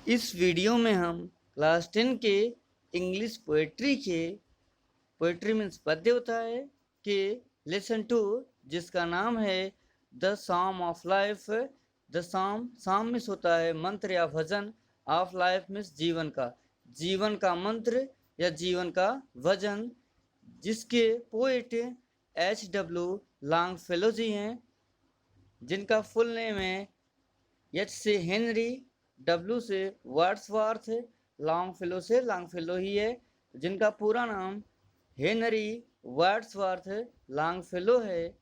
इस वीडियो में हम क्लास 10 के इंग्लिश पोएट्री मीन्स पद्य होता है कि लेसन 2 जिसका नाम है the song of life. The song means होता है मंत्र या भजन, ऑफ लाइफ मीन्स जीवन का मंत्र या जीवन का भजन, जिसके पोएट H.W. लॉन्गफेलो जी हैं, जिनका फुल नेम है एच से हेनरी, डब्ल्यू से वर्ड्सवर्थ, लॉन्गफेलो से लॉन्गफेलो ही है, जिनका पूरा नाम हेनरी वर्ड्सवर्थ लॉन्गफेलो है,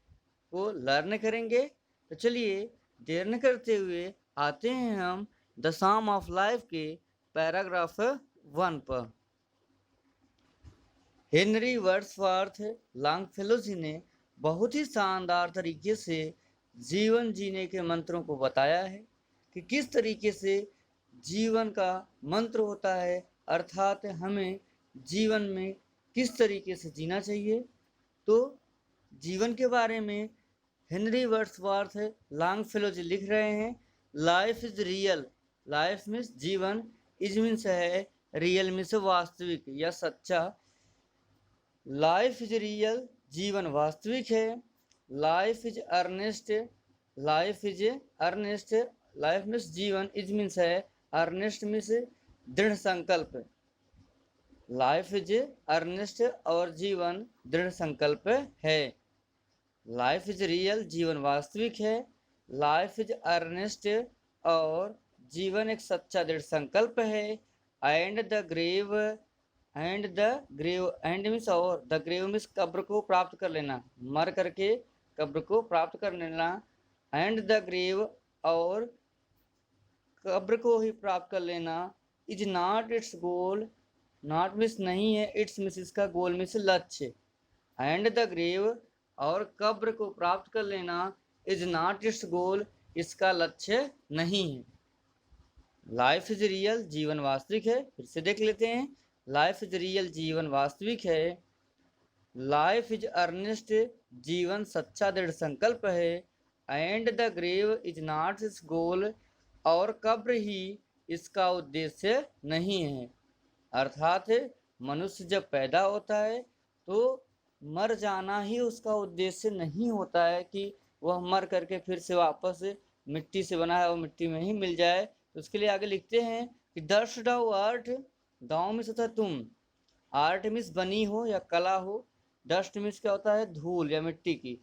को लर्न करेंगे। तो चलिए देर न करते हुए आते हैं हम द सॉन्ग ऑफ लाइफ के पैराग्राफ 1 पर। हेनरी वर्ड्सवर्थ लॉन्गफेलो जी ने बहुत ही शानदार तरीके से जीवन जीने के मंत्रों को बताया है कि किस तरीके से जीवन का मंत्र होता है, अर्थात हमें जीवन में किस तरीके से जीना चाहिए। तो जीवन के बारे में हेनरी वर्ड्सवर्थ लॉन्गफेलो जी लिख रहे हैं, life is real. Life means जीवन, इज मीन्स है, रियल मीन्स वास्तविक या सच्चा। लाइफ इज रियल, जीवन वास्तविक है। Life is earnest, life is earnest, life means जीवन, इज मीन्स है, अर्नेस्ट मीन्स दृढ़ संकल्प। लाइफ इज अर्नेस्ट और जीवन दृढ़ संकल्प है। लाइफ इज रियल, जीवन वास्तविक है। लाइफ इज अर्नेस्ट और जीवन एक सच्चा दृढ़ संकल्प है। And the grave, and means और, द ग्रेव मीन्स कब्र को प्राप्त कर लेना, मर करके कब्र को प्राप्त कर लेना। एंड द ग्रेव और कब्र को ही प्राप्त कर लेना। Is not its goal, not means नहीं है, इट्स मीन्स इसका, गोल मीन्स लक्ष्य। एंड द ग्रेव और कब्र को प्राप्त कर लेना, इज नॉट इट्स गोल, इसका लक्ष्य नहीं है। लाइफ इज रियल, जीवन वास्तविक है। फिर से देख लेते हैं, लाइफ इज रियल, जीवन वास्तविक है। लाइफ इज अर्नेस्ट, जीवन सच्चा दृढ़ संकल्प है। And the grave is not its goal और कब्र ही इसका उद्देश्य नहीं है। अर्थात मनुष्य जब पैदा होता है तो मर जाना ही उसका उद्देश्य नहीं होता है कि वह मर करके फिर से वापस मिट्टी से बना है और मिट्टी में ही मिल जाए। तो उसके लिए आगे लिखते हैं कि डस्ट डाउ आर्ट, दाव मीन्स होता है तुम, आर्ट मीन्स बनी हो या कला हो, डस्ट मीन्स क्या होता है, धूल या मिट्टी की।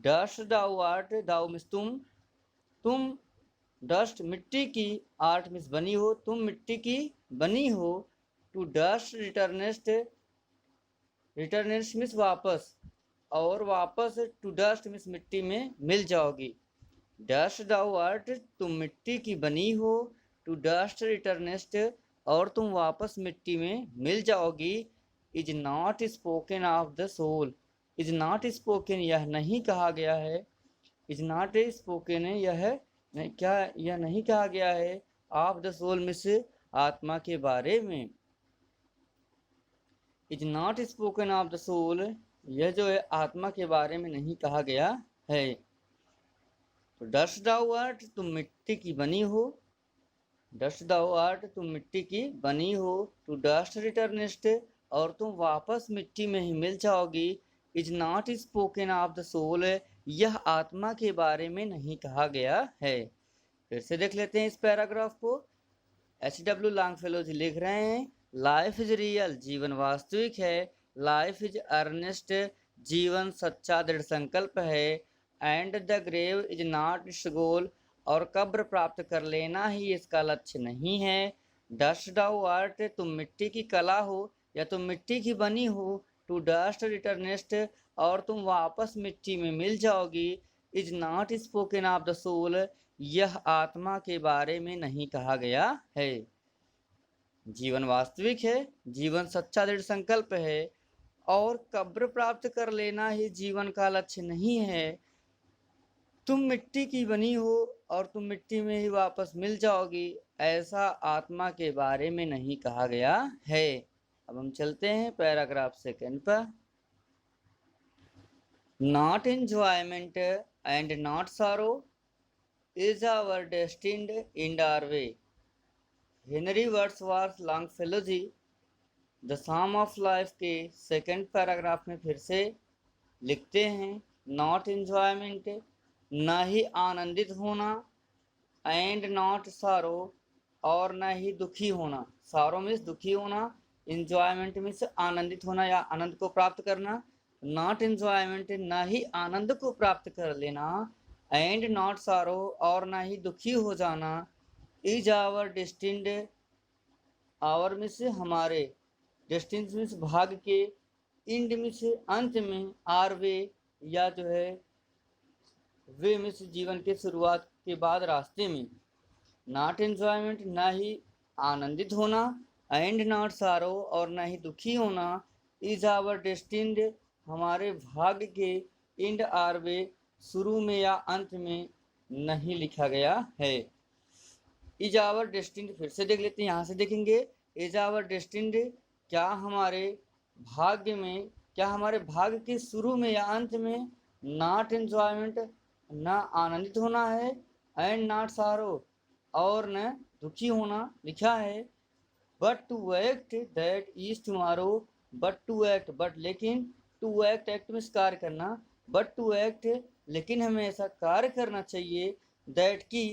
डस्ट डाउ आर्ट, दाव मीन्स तुम डस्ट मिट्टी की, आर्ट मीन्स बनी हो, तुम मिट्टी की बनी हो। To dust returnest, returnest means वापस, और वापस टू डस्ट मीन्स मिट्टी में मिल जाओगी। डस्ट दाउ आर्ट, तुम मिट्टी की बनी हो। टू डस्ट रिटर्नेस्ट और तुम वापस मिट्टी में मिल जाओगी। Is not spoken of the soul, is not spoken यह नहीं कहा गया है, इज नॉट स्पोकन यह क्या, यह नहीं कहा गया है, ऑफ द सोल मिस आत्मा के बारे में। Is not spoken of the soul, यह जो है आत्मा के बारे में नहीं कहा गया है। तो डस्ट दाउ आर्ट, तुम मिट्टी की बनी हो, डस्ट दाउ आर्ट तुम मिट्टी की बनी हो। टू डस्ट रिटर्नेस्ट और तुम वापस मिट्टी में ही मिल जाओगी। Is not spoken of the soul, यह आत्मा के बारे में नहीं कहा गया है। फिर से देख लेते हैं इस पैराग्राफ को। H.W. लॉन्गफेलो जी लिख रहे हैं, लाइफ इज रियल, जीवन वास्तविक है। लाइफ इज अर्नेस्ट, जीवन सच्चा दृढ़ संकल्प है। And the grave is not its goal और कब्र प्राप्त कर लेना ही इसका लक्ष्य नहीं है। डस्ट डाउ आर्ट, तुम मिट्टी की कला हो या तुम मिट्टी की बनी हो। टू डस्ट रिटर्नेस्ट और तुम वापस मिट्टी में मिल जाओगी। Is not spoken of the soul, यह आत्मा के बारे में नहीं कहा गया है। जीवन वास्तविक है, जीवन सच्चा दृढ़ संकल्प है और कब्र प्राप्त कर लेना ही जीवन का लक्ष्य नहीं है। तुम मिट्टी की बनी हो और तुम मिट्टी में ही वापस मिल जाओगी, ऐसा आत्मा के बारे में नहीं कहा गया है। अब हम चलते हैं पैराग्राफ 2 पर। Not enjoyment and not sorrow is our destined end our way. Henry Wordsworth Longfellow ji the sum of life के सेकंड पैराग्राफ में फिर से लिखते हैं, नॉट एंजॉयमेंट, ना ही आनंदित होना, एंड नॉट सारो, और ना ही दुखी होना। सारो मीन्स दुखी होना, इंजॉयमेंट मीन्स आनंदित होना या आनंद को प्राप्त करना। नॉट इंजॉयमेंट ना ही आनंद को प्राप्त कर लेना, एंड नॉट सारो, और ना ही दुखी हो जाना, is our destined, our means हमारे, डेस्टिन मीन्स भाग के, इंड मीन्स अंत में, आर वे या जो है वे मीन्स जीवन के शुरुआत के बाद रास्ते में। नॉट एंजॉयमेंट ना ही आनंदित होना, एंड नॉट सारो, और ना ही दुखी होना, इज आवर डेस्टिन्ड, हमारे भाग्य के, इंड आर वे, शुरू में या अंत में नहीं लिखा गया है। इज आवर डेस्टिन्ड फिर से देख लेते हैं, यहाँ से देखेंगे। इज आवर डेस्टिन्ड, क्या हमारे भाग्य में, क्या हमारे भाग्य के शुरू में या अंत में, नॉट एंजॉयमेंट ना आनंदित होना है, एंड नॉट सारो, और न दुखी होना लिखा है। But to act that is tomorrow, but to act, but लेकिन, टू एक्ट, एक्ट में कार्य करना, बट टू एक्ट, लेकिन हमें ऐसा कार्य करना चाहिए, दैट की,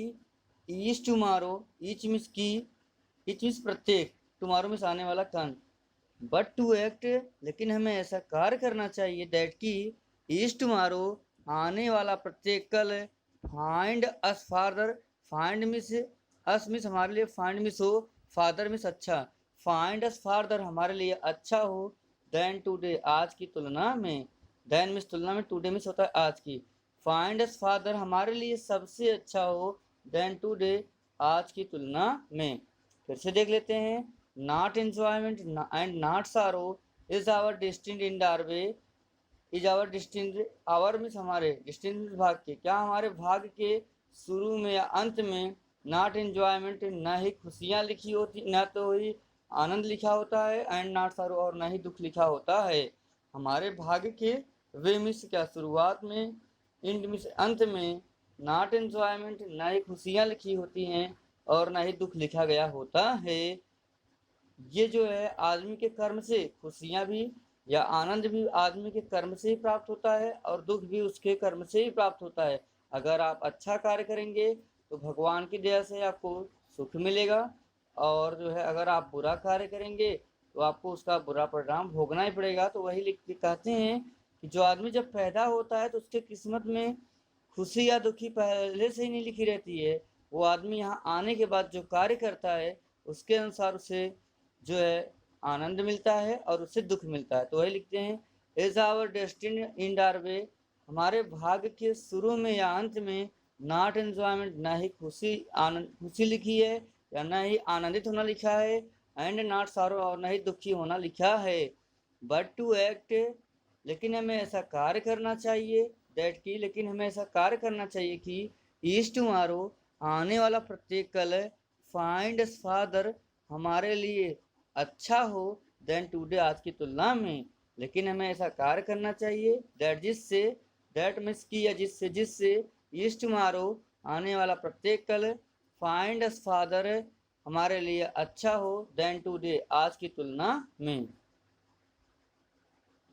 ईच टुमारो, ईच मीन्स की, ईच मीन्स प्रत्येक, टुमारो मीन्स आने वाला कल, बट टू एक्ट, लेकिन हमें ऐसा कार्य करना चाहिए, दैट की, ईच टुमारो, आने वाला प्रत्येक कल, find us father, find means us means हमारे लिए, फाइंड मीन्स हो, फादर मीन्स अच्छा, फाइंड अस फादर हमारे लिए अच्छा हो, देन टुडे, आज की तुलना में, देन मीन्स तुलना में, टुडे मीन्स होता है आज की, फाइंड अस फादर हमारे लिए सबसे अच्छा हो, देन टुडे, आज की तुलना में। फिर से देख लेते हैं, not enjoyment and not sorrow, is our destined in our way, is our destined, our means हमारे, डेस्टिन्ड भाग के, क्या हमारे भाग के शुरू में या अंत में, नॉट एंजॉयमेंट ना ही खुशियाँ लिखी होती, ना तो ही आनंद लिखा होता है, एंड नॉट सारो, और ना ही दुख लिखा होता है। हमारे भाग्य के वे मीन्स क्या, शुरुआत में, इंड मीन्स अंत में, नॉट एंजॉयमेंट ना ही खुशियाँ लिखी होती हैं, और ना ही दुख लिखा गया होता है। ये जो है आदमी के कर्म से, खुशियाँ भी या आनंद भी आदमी के कर्म से ही प्राप्त होता है, और दुख भी उसके कर्म से ही प्राप्त होता है। अगर आप अच्छा कार्य करेंगे तो भगवान की दया से आपको सुख मिलेगा, और जो है अगर आप बुरा कार्य करेंगे तो आपको उसका बुरा परिणाम भोगना ही पड़ेगा। तो वही लिख के कहते हैं कि जो आदमी जब पैदा होता है तो उसके किस्मत में खुशी या दुखी पहले से ही नहीं लिखी रहती है। वो आदमी यहाँ आने के बाद जो कार्य करता है उसके अनुसार उसे जो है आनंद मिलता है और उससे दुख मिलता है। तो वही लिखते हैं, is our destine in our way, हमारे भाग्य के शुरू में या अंत में, नॉट एंजॉयमेंट ना ही खुशी लिखी है या ना ही आनंदित होना लिखा है, एंड नॉट सारो, और ना ही दुखी होना लिखा है। बट टू एक्ट, लेकिन हमें ऐसा कार्य करना चाहिए, दैट की, लेकिन हमें ऐसा कार्य करना चाहिए कि, ईज टुमारो, आने वाला प्रत्येक कल, फाइंड फादर, हमारे लिए अच्छा हो, देन टुडे, आज की तुलना में। लेकिन हमें ऐसा कार्य करना चाहिए, दैट जिससे, दैट मीन्स की या जिससे, जिससे, ईज टुमारो, आने वाला प्रत्येक कल, फाइंड अस फादर, हमारे लिए अच्छा हो, देन टुडे, आज की तुलना में।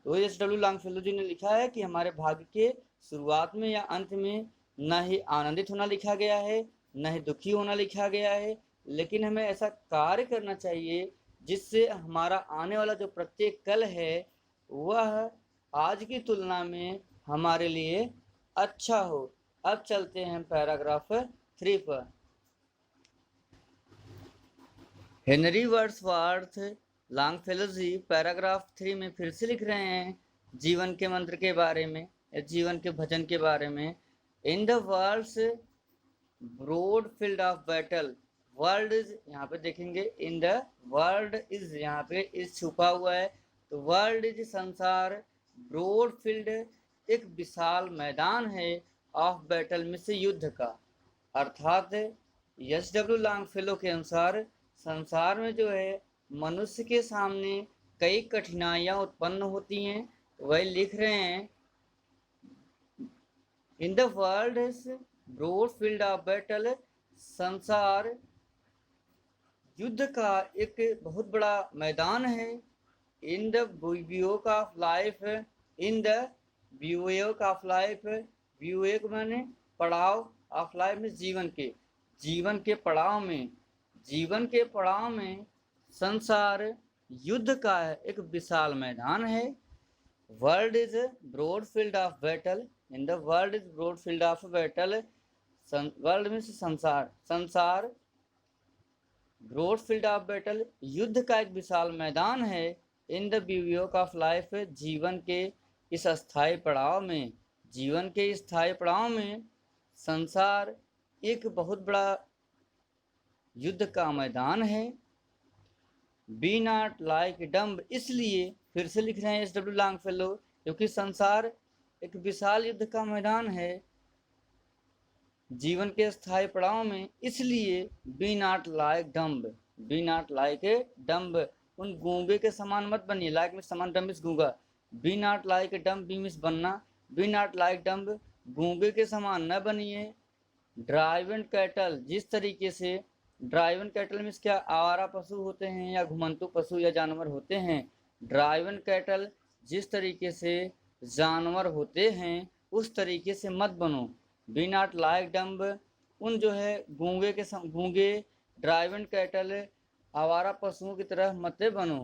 तो एस डब्ल्यू लॉन्गफेलो जी ने लिखा है कि हमारे भाग्य के शुरुआत में या अंत में न ही आनंदित होना लिखा गया है, न ही दुखी होना लिखा गया है, लेकिन हमें ऐसा कार्य करना चाहिए जिससे हमारा आने वाला जो प्रत्येक कल है वह आज की तुलना में हमारे लिए अच्छा हो। अब चलते हैं पैराग्राफ 3 पर। हेनरी वर्ड्सवर्थ लॉन्गफेलो जी पैराग्राफ 3 में फिर से लिख रहे हैं जीवन के मंत्र के बारे में, जीवन के भजन के बारे में। In the world's broad field of battle, world is, यहाँ पे देखेंगे इन द वर्ल्ड इज, यहाँ पे इज छुपा हुआ है, तो वर्ल्ड इज संसार, ब्रॉड फील्ड एक विशाल मैदान है, ऑफ बैटल में से युद्ध का, अर्थात एस डब्ल्यू लॉन्गफेलो के अनुसार संसार में जो है मनुष्य के सामने कई कठिनाइयाँ उत्पन्न होती हैं। वह लिख रहे हैं, in the world is broad field of battle, संसार युद्ध का एक बहुत बड़ा मैदान है। In the bivouac of life, in the bivouac of life, bivouac माने पड़ाव, ऑफ लाइफ में जीवन के पड़ाव में, जीवन के पड़ाव में संसार युद्ध का एक विशाल मैदान है। World is broad field of battle, in the world is broad field of battle, world में संसार, संसार ब्रॉड फील्ड ऑफ बैटल युद्ध का एक विशाल मैदान है। In the bivouac of life, जीवन के इस स्थायी पड़ाव में, जीवन के इस स्थायी पड़ाव में संसार एक बहुत बड़ा युद्ध का मैदान है। बी नॉट लाइक डम्ब, इसलिए फिर से लिख रहे हैं एस.डब्ल्यू. लॉन्गफेलो, क्योंकि संसार एक विशाल युद्ध का मैदान है जीवन के स्थायी पड़ाव में, इसलिए be not like dumb, be not like a dumb, उन गूंगे के समान मत बनिए। लाइक में समान, डम्ब मिस गूंगा। Be not like a dumb, be means बनना, बी नॉट लाइक डम्ब, गूंगे के समान न बनिए। ड्राइवन कैटल, जिस तरीके से ड्राइवन कैटल में क्या आवारा पशु होते हैं या घुमंतु पशु या जानवर होते हैं, ड्राइवन कैटल जिस तरीके से जानवर होते हैं उस तरीके से मत बनो। बी नॉट लाइक डम्ब, उन जो है गूंगे के गूंगे ड्राइवन कैटल आवारा पशुओं की तरह मत बनो।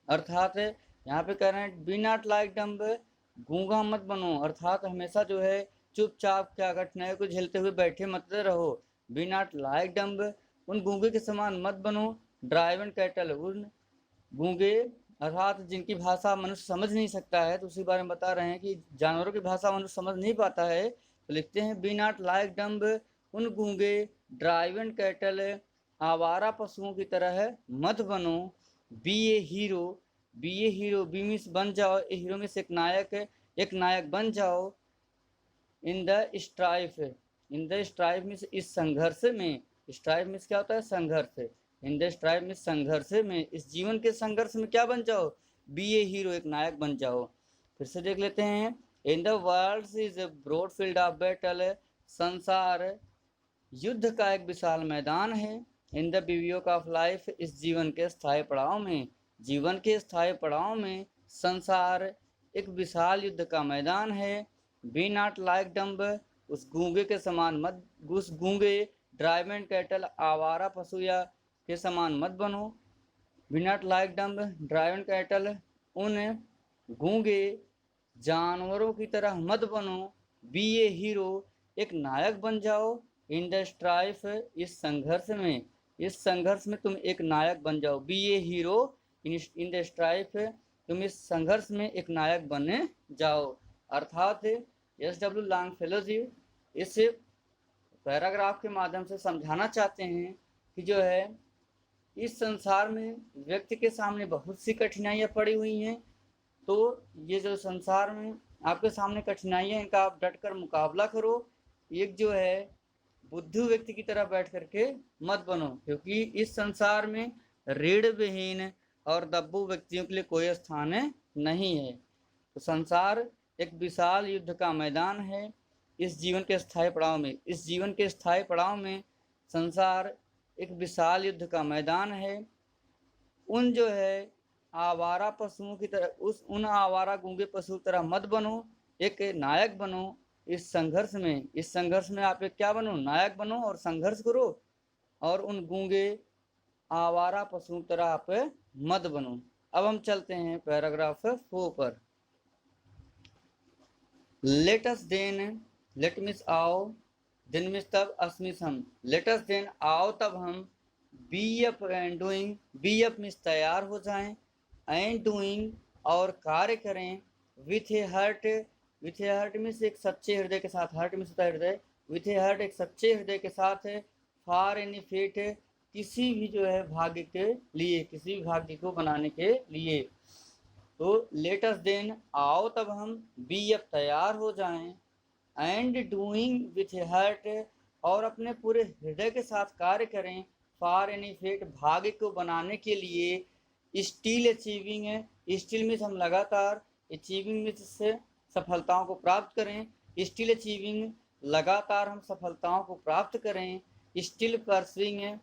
अर्थात यहाँ पे कह रहे हैं बी नॉट लाइक डम्ब, गूंगा मत बनो, अर्थात हमेशा जो है चुपचाप क्या कठिनाई को झेलते हुए बैठे मत रहो। बी नॉट लाइक डम्ब, उन गूंगे के समान मत बनो। ड्राइवन कैटल, उन गूंगे अर्थात जिनकी भाषा मनुष्य समझ नहीं सकता है, तो उसी बारे में बता रहे हैं कि जानवरों की भाषा मनुष्य समझ नहीं पाता है, तो लिखते हैं बी नॉट लाइक डम्ब, उन गूंगे ड्राइवन कैटल आवारा पशुओं की तरह मत बनो। B a hero, B a hero, B miss बन जाओ, ए हीरो में से एक नायक बन जाओ। इन the strife, in the strife में इस संघर्ष में, स्ट्राइफ में क्या होता है संघर्ष, इन द स्ट्राइफ में संघर्ष में, इस जीवन के संघर्ष में क्या बन जाओ, बी ए हीरो, एक नायक बन जाओ। फिर से देख लेते हैं, in the world is a broad field of battle, संसार युद्ध का एक विशाल मैदान है। In the bivouac of life, इस जीवन के स्थायी पड़ाव में, जीवन के स्थायी पड़ाव में संसार एक विशाल युद्ध का मैदान है। बी नॉट लाइक डम्ब, उस गूंगे के समान मत, उस गूंगे ड्राइवन कैटल आवारा पशु या के समान मत बनो। Be not like dumb, driven cattle उन गूंगे जानवरों की तरह मत बनो। बी ए हीरो, एक नायक बन जाओ। इन द स्ट्राइफ, इस संघर्ष में, इस संघर्ष में तुम एक नायक बन जाओ। Be a hero in the strife, तुम इस संघर्ष में एक नायक बने जाओ। अर्थात एस.डब्ल्यू. लॉन्गफेलो जी इस पैराग्राफ के माध्यम से समझाना चाहते हैं कि जो है इस संसार में व्यक्ति के सामने बहुत सी कठिनाइयाँ पड़ी हुई हैं, तो ये जो संसार में आपके सामने कठिनाइयाँ हैं, इनका आप डटकर मुकाबला करो। एक जो है बुद्धू व्यक्ति की तरह बैठ करके मत बनो, क्योंकि इस संसार में रीढ़ विहीन और दब्बू व्यक्तियों के लिए कोई स्थान नहीं है। तो संसार एक विशाल युद्ध का मैदान है इस जीवन के स्थायी पड़ाव में, इस जीवन के स्थायी पड़ाव में संसार एक विशाल युद्ध का मैदान है। उन जो है आवारा पशुओं की तरह, उन आवारा गूंगे पशु की तरह मत बनो, एक नायक बनो इस संघर्ष में। इस संघर्ष में आप एक क्या बनो, नायक बनो और संघर्ष करो, और उन गूंगे आवारा पशुओं की तरह आप मत बनो। अब हम चलते हैं पैराग्राफ 4 पर। Let us then, let means आओ, दिन मिस तब, अस्मिस हम, लेट अस देन आओ तब हम, be up and doing, be up means तैयार हो जाएं, एंड डूइंग और कार्य करें, with a heart, with a heart means एक सच्चे हृदय के साथ, हर्ट मीन्स होता है हृदय, विथ ए हर्ट एक सच्चे हृदय के साथ, फॉर एनी फेट किसी भी जो है भाग्य के लिए, किसी भी भाग्य को बनाने के लिए। तो लेट अस देन आओ तब हम, बी अप तैयार हो जाएं, and doing with a heart और अपने पूरे हृदय के साथ कार्य करें, फॉर एनी फेट भाग्य को बनाने के लिए, स्टिल अचीविंग है, स्टिल मीन्स हम लगातार, अचीविंग मीन्स से सफलताओं को प्राप्त करें, स्टिल अचीविंग लगातार हम सफलताओं को प्राप्त करें, स्टिल परसुइंग है,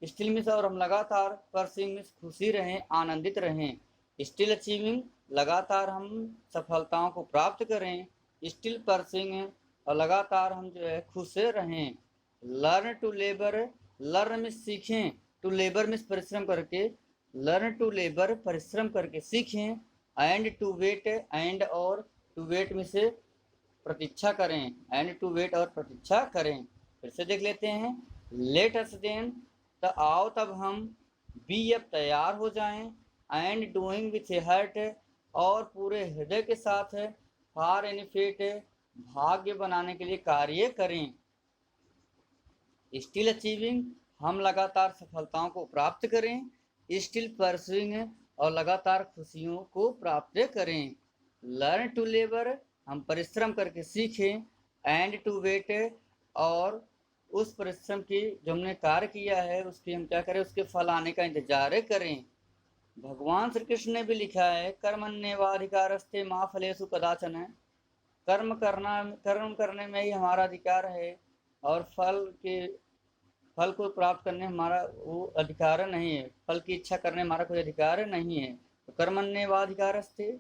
स्टिल मीन्स और हम लगातार, परसिंग मीन्स खुशी रहें, आनंदित रहें, स्टिल अचीविंग लगातार हम सफलताओं को प्राप्त करें, स्टिल परसिंग और लगातार हम जो है खुश रहें। लर्न टू लेबर, लर्न में सीखें, टू लेबर में परिश्रम करके, लर्न टू लेबर परिश्रम करके सीखें, एंड टू वेट, एंड और टू वेट में से प्रतीक्षा करें, एंड टू वेट और प्रतीक्षा करें। फिर से देख लेते हैं। लेट अस देन, तो आओ तब हम, बी अब तैयार हो जाएं, एंड डूइंग विथ हर्ट और पूरे हृदय के साथ, फॉर एनिफिट भाग्य बनाने के लिए कार्य करें। स्टिल अचीविंग हम लगातार सफलताओं को प्राप्त करें, स्टिल परसुइंग और लगातार खुशियों को प्राप्त करें। लर्न टू लेबर हम परिश्रम करके सीखें, एंड टू वेट और उस परिश्रम की जो हमने कार्य किया है उसकी हम क्या करें, उसके फल आने का इंतजार करें। भगवान श्री कृष्ण ने भी लिखा है, कर्मण्येवाधिकारस्ते मा फलेषु कदाचन, कर्म करने में ही हमारा अधिकार है और फल को प्राप्त करने हमारा वो अधिकार नहीं है, फल की इच्छा करने हमारा कोई अधिकार नहीं है। तो कर्मण्येवाधिकारस्ते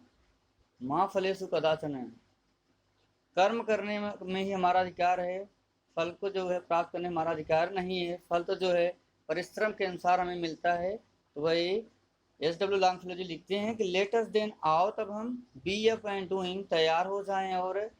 मा फलेषु कदाचन, कर्म करने में ही हमारा अधिकार है, फल को जो है प्राप्त करने हमारा अधिकार नहीं है। फल तो जो है परिश्रम के अनुसार हमें मिलता है। तो वही SW लॉन्गफेलो जी लिखते हैं कि लेट अस देन, आओ तब हम, बी अप एंड डूइंग तैयार हो जाएं और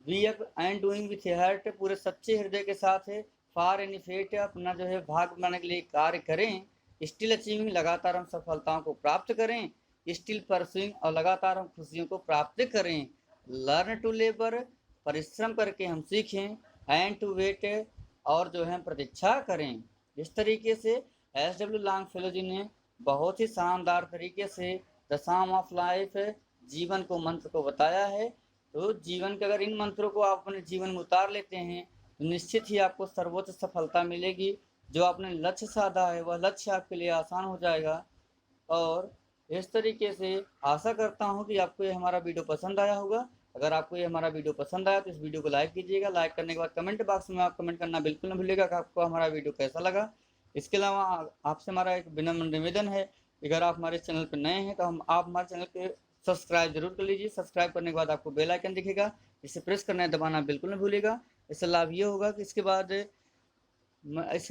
B up and doing with heart पूरे सच्चे हृदय के साथ है, फॉर एनी फेट अपना जो है भाग बनाने के लिए कार्य करें, स्टिल अचीविंग लगातार हम सफलताओं को प्राप्त करें, स्टिल परसुइंग और लगातार हम खुशियों को प्राप्त करें। लर्न टू लेबर परिश्रम करके हम सीखें, एंड टू वेट और जो है प्रतीक्षा करें। इस तरीके से SW लॉन्गफेलो जी ने बहुत ही शानदार तरीके से द साम ऑफ लाइफ जीवन को मंत्र को बताया है। तो जीवन के अगर इन मंत्रों को आप अपने जीवन में उतार लेते हैं तो निश्चित ही आपको सर्वोच्च सफलता मिलेगी। जो आपने लक्ष्य साधा है वह लक्ष्य आपके लिए आसान हो जाएगा। और इस तरीके से आशा करता हूँ कि आपको ये हमारा वीडियो पसंद आया होगा। अगर आपको ये हमारा वीडियो पसंद आया तो इस वीडियो को लाइक कीजिएगा। लाइक करने के बाद कमेंट बॉक्स में आप कमेंट करना बिल्कुल न भूलिएगा कि आपको हमारा वीडियो कैसा लगा। इसके अलावा आपसे हमारा एक विनम्र निवेदन है, अगर आप हमारे चैनल पर नए हैं तो आप हमारे चैनल पे सब्सक्राइब जरूर कर लीजिए। सब्सक्राइब करने के बाद आपको बेल आइकन दिखेगा, इसे प्रेस करना है, दबाना बिल्कुल न भूलिएगा। इससे लाभ ये होगा कि इसके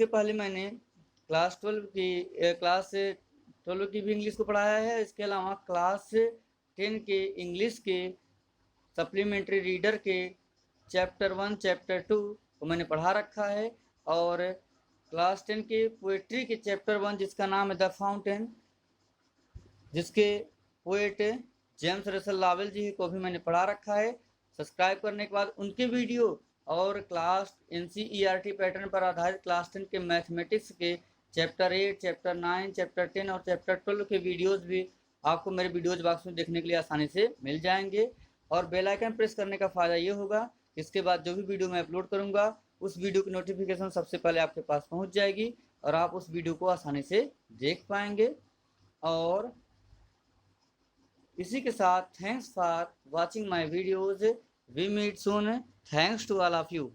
पहले मैंने क्लास 12 की भी इंग्लिश को पढ़ाया है। इसके अलावा क्लास 10 के इंग्लिश के सप्लीमेंट्री रीडर के चैप्टर 1 चैप्टर 2 को मैंने पढ़ा रखा है। और क्लास 10 के पोएट्री के चैप्टर 1 जिसका नाम है द फाउंटेन, जिसके पोएट जेम्स रसल लॉवेल जी को भी मैंने पढ़ा रखा है। सब्सक्राइब करने के बाद उनके वीडियो और क्लास NCERT पैटर्न पर आधारित क्लास 10 के मैथमेटिक्स के चैप्टर 8 चैप्टर 9 चैप्टर 10 और चैप्टर 12 के वीडियोस भी आपको मेरे वीडियोज बॉक्स में देखने के लिए आसानी से मिल जाएंगे। और बेल आइकन प्रेस करने का फ़ायदा ये होगा, इसके बाद जो भी वीडियो मैं अपलोड करूँगा उस वीडियो की नोटिफिकेशन सबसे पहले आपके पास पहुँच जाएगी और आप उस वीडियो को आसानी से देख पाएंगे। और इसी के साथ thanks for watching my videos, we meet soon, thanks to all of you.